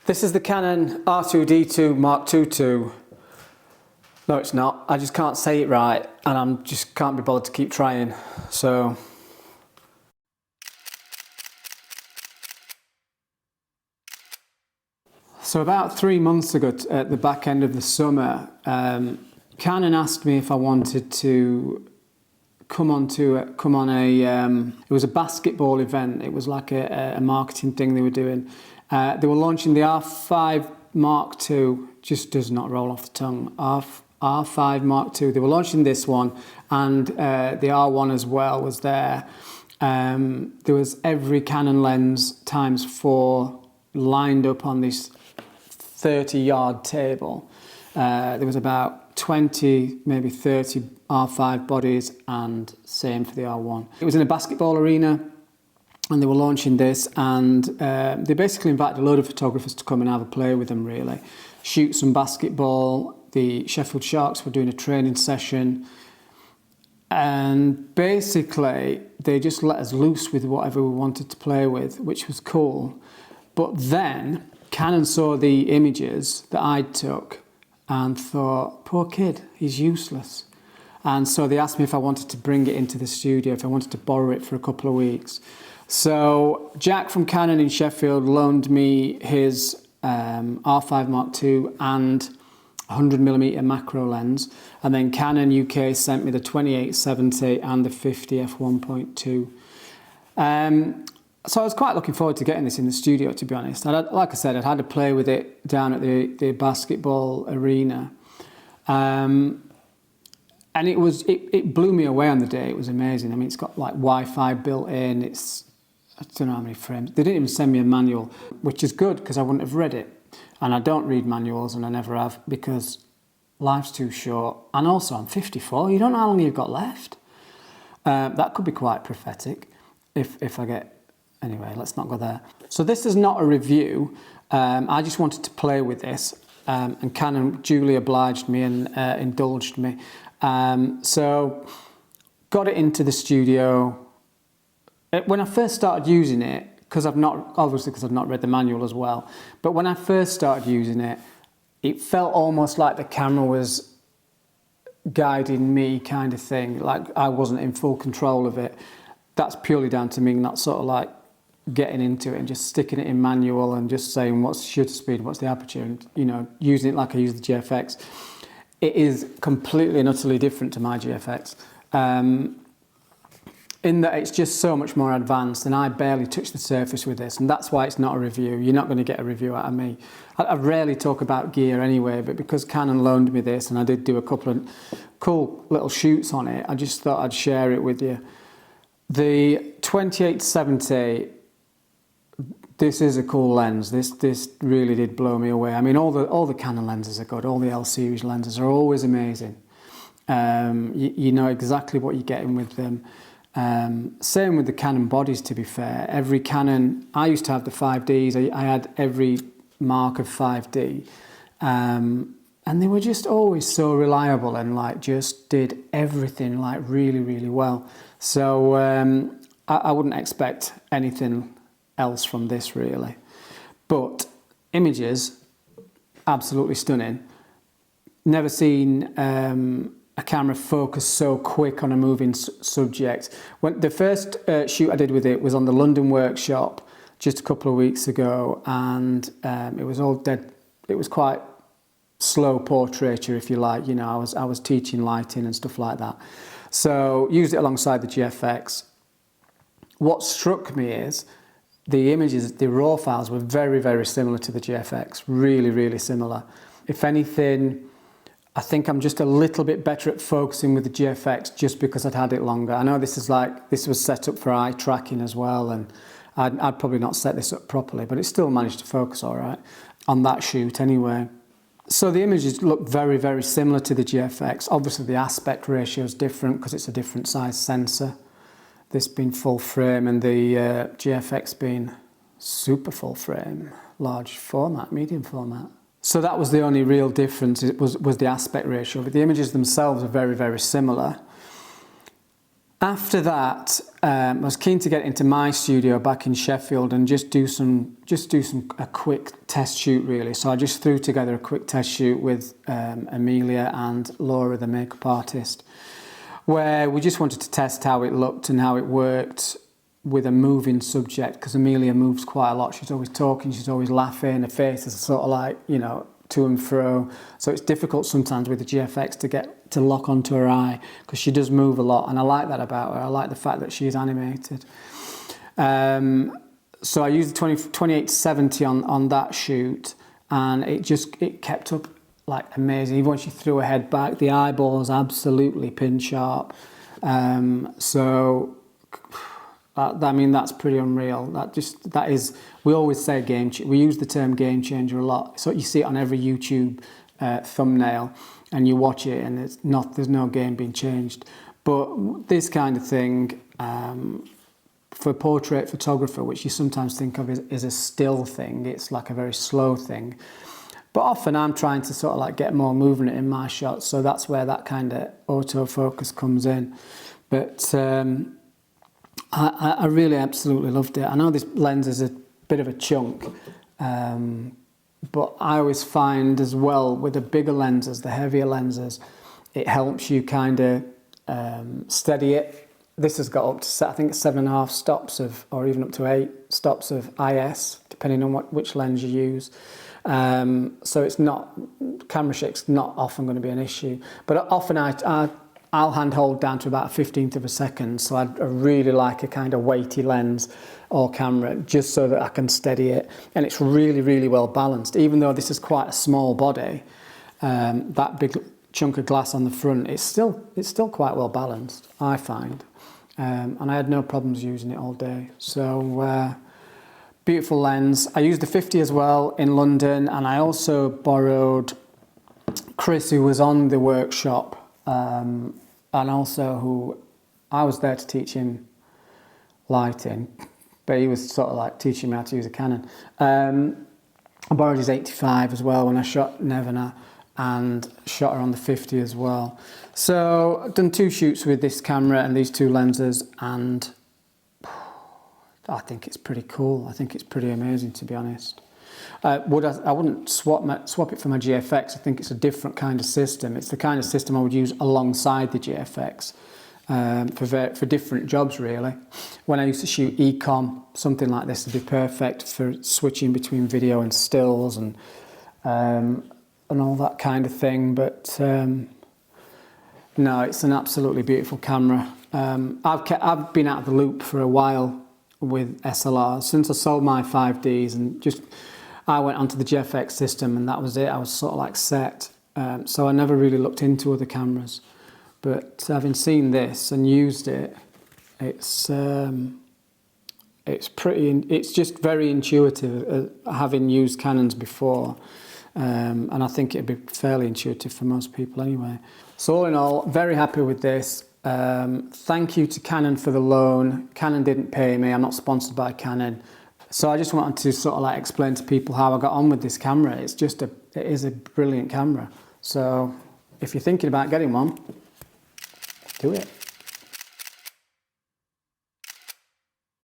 This is the Canon R2D2 Mark II. No, it's not. I just can't say it right, and I'm just can't be bothered to keep trying. So about 3 months ago, at the back end of the summer, Canon asked me if I wanted to come on a. It was a basketball event. It was like a marketing thing they were doing. They were launching the R5 Mark II. Just does not roll off the tongue. R5 Mark II. They were launching this one, and the R1 as well was there. There was every Canon lens ×4 lined up on this 30-yard table. There was about 20, maybe 30 R5 bodies, and same for the R1. It was in a basketball arena, and they were launching this, and they basically invited a load of photographers to come and have a play with them, really. Shoot some basketball. The Sheffield Sharks were doing a training session, and basically they just let us loose with whatever we wanted to play with, which was cool. But then Canon saw the images that I took and thought, poor kid, he's useless. And so they asked me if I wanted to bring it into the studio, if I wanted to borrow it for a couple of weeks. So Jack from Canon in Sheffield loaned me his R5 Mark II and 100mm macro lens, and then Canon UK sent me the 2870 and the 50 f1.2. So I was quite looking forward to getting this in the studio, to be honest. Like I said, I'd had to play with it down at the basketball arena. And it blew me away on the day. It was amazing. I mean, it's got like Wi-Fi built in. I don't know how many frames. They didn't even send me a manual, which is good because I wouldn't have read it. And I don't read manuals, and I never have, because life's too short. And also, I'm 54. You don't know how long you've got left. That could be quite prophetic if I get... Anyway, let's not go there. So this is not a review. I just wanted to play with this, and Canon duly obliged me and indulged me. So got it into the studio. When I first started using it, because I've not read the manual as well, but when I first started using it, it felt almost like the camera was guiding me, kind of thing, like I wasn't in full control of it. That's purely down to me not sort of like getting into it and just sticking it in manual and just saying what's the shutter speed, what's the aperture, and, you know, using it like I use the GFX. It is completely and utterly different to my GFX. In that it's just so much more advanced, and I barely touch the surface with this, and that's why it's not a review. You're not going to get a review out of me. I rarely talk about gear anyway, but because Canon loaned me this, and I did do a couple of cool little shoots on it, I just thought I'd share it with you. The 2870, this is a cool lens. This really did blow me away. I mean, all the Canon lenses are good. All the L series lenses are always amazing. You know exactly what you're getting with them. Same with the Canon bodies, to be fair. Every Canon, I used to have the 5Ds, I had every mark of 5D, and they were just always so reliable and like just did everything like really, really well. So I wouldn't expect anything else from this, really. But images, absolutely stunning. Never seen a camera focus so quick on a moving subject. When the first shoot I did with it was on the London workshop just a couple of weeks ago, and it was all dead. It was quite slow portraiture, if you like. You know, I was teaching lighting and stuff like that. So used it alongside the GFX. What struck me is the images, the raw files were very, very similar to the GFX. Really, really similar. If anything, I think I'm just a little bit better at focusing with the GFX just because I'd had it longer. I know this was set up for eye tracking as well, and I'd probably not set this up properly, but it still managed to focus all right on that shoot anyway. So the images look very, very similar to the GFX. Obviously the aspect ratio is different because it's a different size sensor. This being full frame and the GFX being super full frame, large format, medium format. So that was the only real difference, was the aspect ratio, but the images themselves are very, very similar. After that, I was keen to get into my studio back in Sheffield and just do a quick test shoot really. So I just threw together a quick test shoot with Amelia and Laura, the makeup artist, where we just wanted to test how it looked and how it worked with a moving subject, because Amelia moves quite a lot. She's always talking, she's always laughing, her face is sort of like, you know, to and fro. So it's difficult sometimes with the GFX to get to lock onto her eye, because she does move a lot, and I like that about her. I like the fact that she's animated. So I used the 2870 on that shoot, and it kept up like amazing. Even when she threw her head back, the eyeballs absolutely pin sharp. So I mean, that's pretty unreal. That is, we always say we use the term game changer a lot. So you see it on every YouTube thumbnail, and you watch it, and there's no game being changed. But this kind of thing, for a portrait photographer, which you sometimes think of as a still thing, it's like a very slow thing. But often I'm trying to sort of like get more movement in my shots, so that's where that kind of autofocus comes in. But I really absolutely loved it. I know this lens is a bit of a chunk, but I always find as well with the bigger lenses, the heavier lenses, it helps you kind of steady it. This has got up to, I think, 7.5 stops or even up to 8 stops of IS, depending on which lens you use. So it's not, camera shake's not often going to be an issue. But often I'll handhold down to about a 15th of a second, so I really like a kind of weighty lens or camera, just so that I can steady it. And it's really, really well balanced. Even though this is quite a small body, that big chunk of glass on the front, it's still quite well balanced, I find. And I had no problems using it all day. So beautiful lens. I used the 50 as well in London, and I also borrowed Chris, who was on the workshop, and also who I was there to teach him lighting, but he was sort of like teaching me how to use a Canon. I borrowed his 85 as well when I shot Nevena, and shot her on the 50 as well. So I've done 2 shoots with this camera and these 2 lenses, and I think it's pretty cool. I think it's pretty amazing, to be honest. I wouldn't swap it for my GFX. I think it's a different kind of system. It's the kind of system I would use alongside the GFX for different jobs, really. When I used to shoot ecom, something like this would be perfect for switching between video and stills and all that kind of thing. But no, it's an absolutely beautiful camera. I've been out of the loop for a while with SLRs since I sold my 5Ds, and I went onto the GFX system, and that was it. I was sort of like set. So I never really looked into other cameras. But having seen this and used it, it's just very intuitive, having used Canons before. And I think it'd be fairly intuitive for most people anyway. So all in all, very happy with this. Thank you to Canon for the loan. Canon didn't pay me. I'm not sponsored by Canon. So I just wanted to sort of like explain to people how I got on with this camera. It is a brilliant camera. So if you're thinking about getting one, do it.